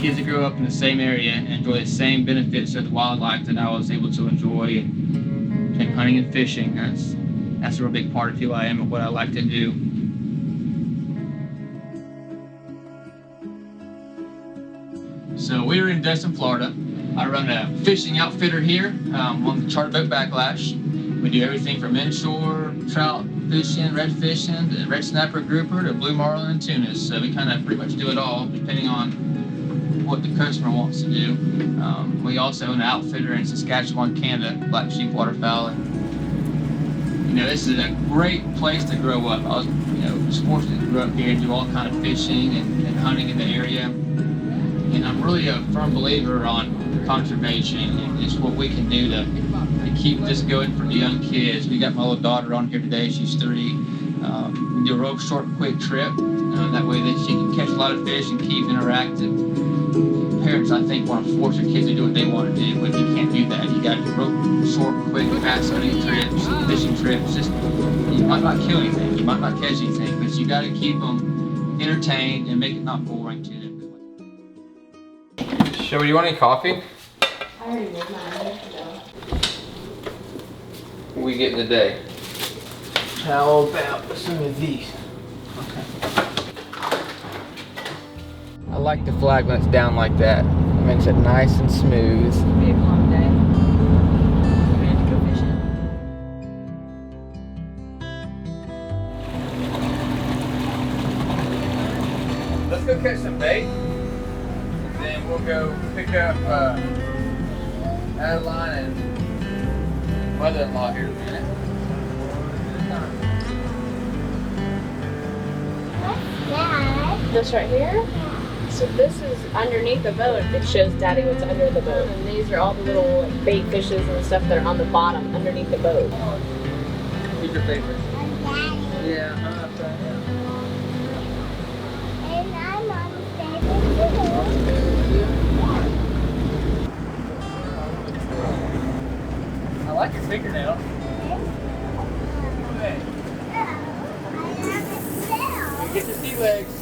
kids to grow up in the same area and enjoy the same benefits of the wildlife that I was able to enjoy and hunting and fishing. That's a real big part of who I am and what I like to do. So we're in Destin, Florida. I run a fishing outfitter here on the charter boat Backlash. We do everything from inshore trout fishing, red fishing, to red snapper grouper, to blue marlin and tunas. So we kind of pretty much do it all depending on what the customer wants to do. We also own an outfitter in Saskatchewan, Canada, black sheep waterfowl. And, this is a great place to grow up. I was, just fortunate to grow up here and do all kind of fishing and hunting in the area. And I'm really a firm believer on conservation and just what we can do to keep this going for the young kids. We got my little daughter on here today, she's 3. We do a real short, quick trip. That way that she can catch a lot of fish and keep interactive. Parents, I think, want to force their kids to do what they want to do, but you can't do that. You got to do real short, quick, fast hunting trips, fishing trips. Just, you might not kill anything, you might not catch anything, but you got to keep them entertained and make it not boring to them. Shelby, you want any coffee? I already did mine. What we getting today? How about some of these? Okay. I like the flag when it's down like that. It makes it nice and smooth. It's gonna be a long day. We're gonna have to go fishing. Let's go catch some bait. And then we'll go pick up Adeline and mother-in-law here in a minute. This right here? So this is underneath the boat. It shows Daddy what's under the boat. And these are all the little bait fishes and stuff that are on the bottom underneath the boat. Who's your favorite? Yeah, that's right. And I'm on the favorite. I like your fingernails. Hey, get the sea legs.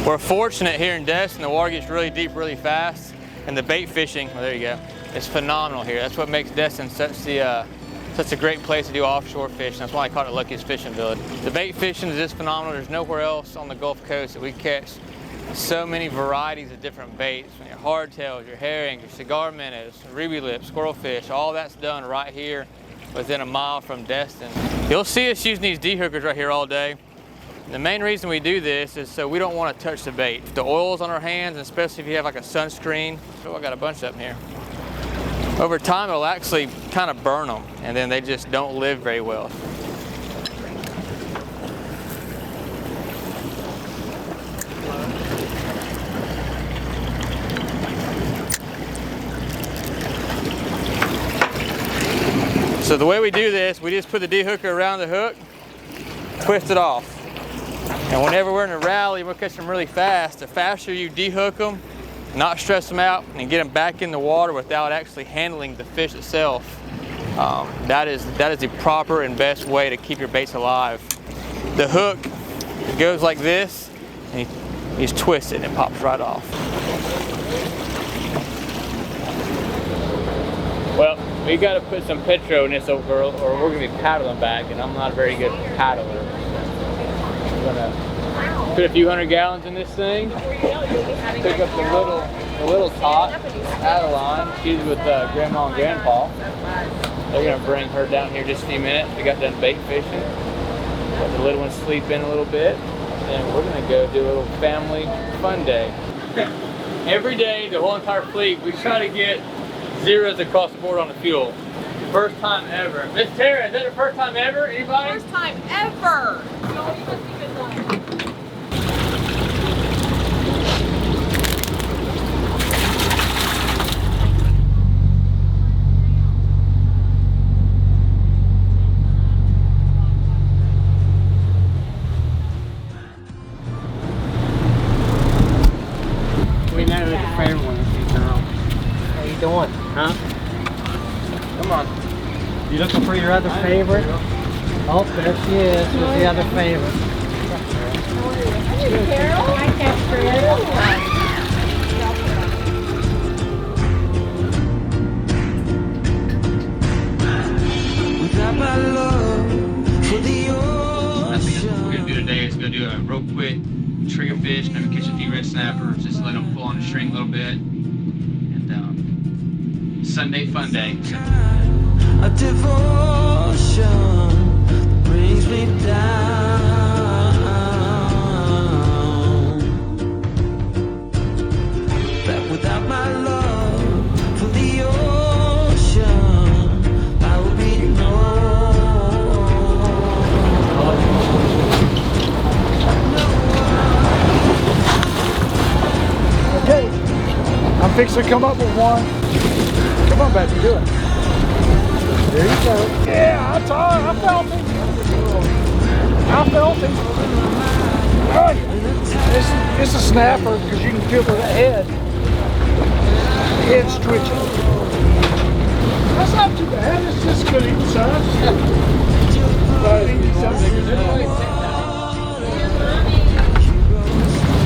We're fortunate here in Destin. The water gets really deep really fast, and the bait fishing, well, there you go, it's phenomenal here. That's what makes Destin such a great place to do offshore fishing. That's why I call it the luckiest fishing village. The bait fishing is just phenomenal. There's nowhere else on the Gulf Coast that we catch so many varieties of different baits. Your hardtails, your herring, your cigar minnows, ruby lips, squirrelfish, all that's done right here within a mile from Destin. You'll see us using these D-hookers right here all day. And the main reason we do this is so we don't want to touch the bait. The oils on our hands, and especially if you have like a sunscreen. Oh, I got a bunch up here. Over time, it'll actually kind of burn them, and then they just don't live very well. So the way we do this, we just put the D-hooker around the hook, twist it off. And whenever we're in a rally, we'll catch them really fast. The faster you D-hook them, not stress them out, and get them back in the water without actually handling the fish itself, that is the proper and best way to keep your baits alive. The hook goes like this, and you just twist it and it pops right off. Well, we got to put some petro in this over, or we're going to be paddling back, and I'm not a very good paddler. I'm going to put a few 100 gallons in this thing. Pick up the little tot, Adeline. She's with Grandma and Grandpa. They're going to bring her down here just a few minutes. We got done bait fishing. Let the little ones sleep in a little bit. And we're going to go do a little family fun day. Every day, the whole entire fleet, we try to get zeros across the board on the fuel. First time ever. Miss Tara, is that the first time ever? Anybody? First time ever! We know who the favorite one is, girl. How you doing? Huh? Come on. You looking for your other favorite? Oh, there she is with the other favorite. Carol. Hi, I think what we're gonna do today is go do a real quick trigger fish, maybe catch a few red snappers, just let them pull on the string a little bit. And Sunday fun day. A devotion brings me down. That without my love for the ocean, I would be Okay, I'm fixing to come up with one. Come on, baby, do it. There you go. Yeah, I felt it. I felt it. Oh, it's a snapper because you can feel the head. The head's twitching. That's not too bad. It's just good eating size.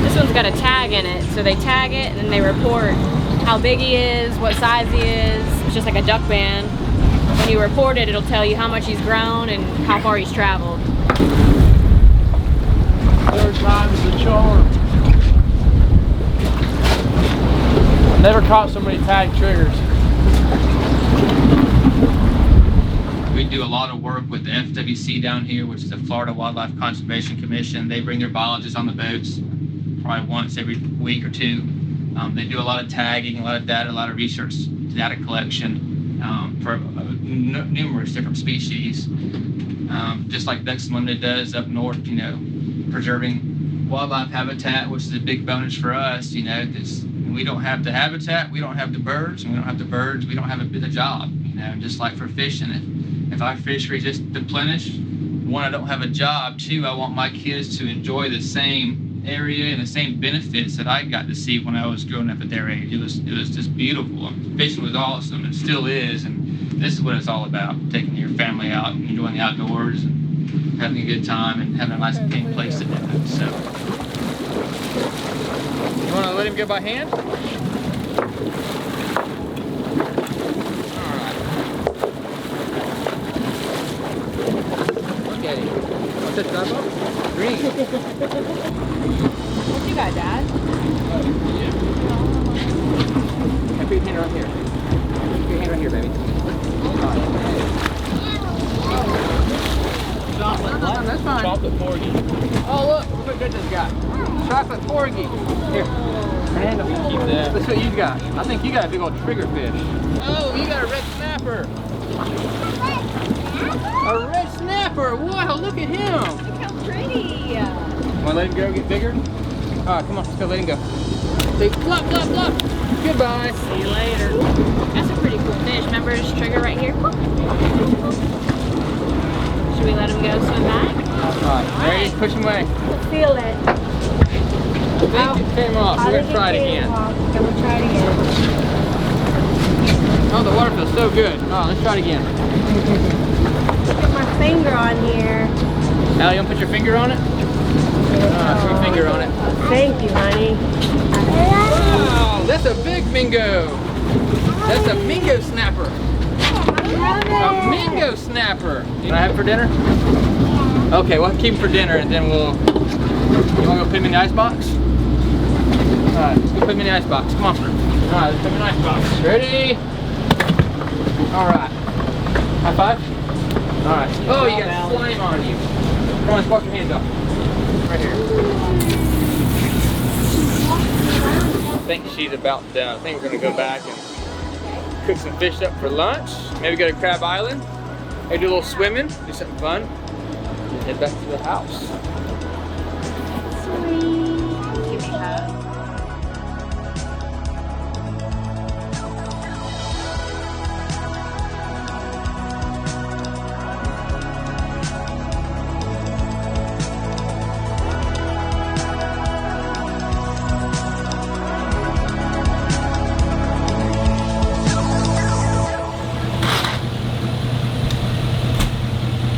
This one's got a tag in it, so they tag it and then they report how big he is, what size he is. It's just like a duck band. When you report it, it'll tell you how much he's grown and how far he's traveled. Third time's the charm. I've never caught so many tag triggers. We do a lot of work with the FWC down here, which is the Florida Wildlife Conservation Commission. They bring their biologists on the boats probably once every week or two. They do a lot of tagging, a lot of data, a lot of research, data collection for numerous different species. Just like Ducks Unlimited does up north, you know, preserving wildlife habitat, which is a big bonus for us. You know, we don't have the habitat, we don't have the birds, and we don't have the birds, we don't have a job. You know, just like for fishing, if our fishery just deplenish, one, I don't have a job. Two, I want my kids to enjoy the same area and the same benefits that I got to see when I was growing up at their age. It was just beautiful. Fishing was awesome, and still is, and this is what it's all about: taking your family out and enjoying the outdoors and having a good time and having a nice clean place to do it. So, You want to let him go by hand? Look at him. What's that stuff? Green. What you got, Dad? Put your hand right here. Put your hand right here, baby. Chocolate what? That's fine. Chocolate porgy. Oh, look what good this got. Chocolate porgy. Here. Random. Keep that. That's what you got. I think you got a big old trigger fish. Oh, you got a red snapper. A red snapper. Wow, look at him. Look how pretty. Want to let him go get bigger? Alright, come on, let's go let him go. Say flop, flop, flop. Goodbye. See you later. That's a pretty cool fish. Remember his trigger right here? Should we let him go swim back? Alright, ready? Push him away. Feel it. I think it came off. We're going to try it again. Okay, we'll try it again. Oh, the water feels so good. Oh, let's try it again. Put my finger on here. Allie, you want to put your finger on it? Put your finger on it. Thank you, honey. Wow, that's a big mingo. That's a mingo snapper. A mingo snapper. You want to have it for dinner? Okay, we'll keep him for dinner and then we'll... You want to go put him in the ice box? Alright, let's go put him in the ice box. Come on. Alright, let's put him in the ice box. Ready? Alright. High five? Alright. Oh, you got slime on you. Come on, let's wash your hands off. Right here. I think she's about done. I think we're going to go back and cook some fish up for lunch. Maybe go to Crab Island. Maybe do a little swimming. Do something fun. And head back to the house. Give me a hug.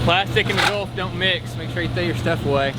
Plastic and the Gulf don't mix. Make sure you throw your stuff away.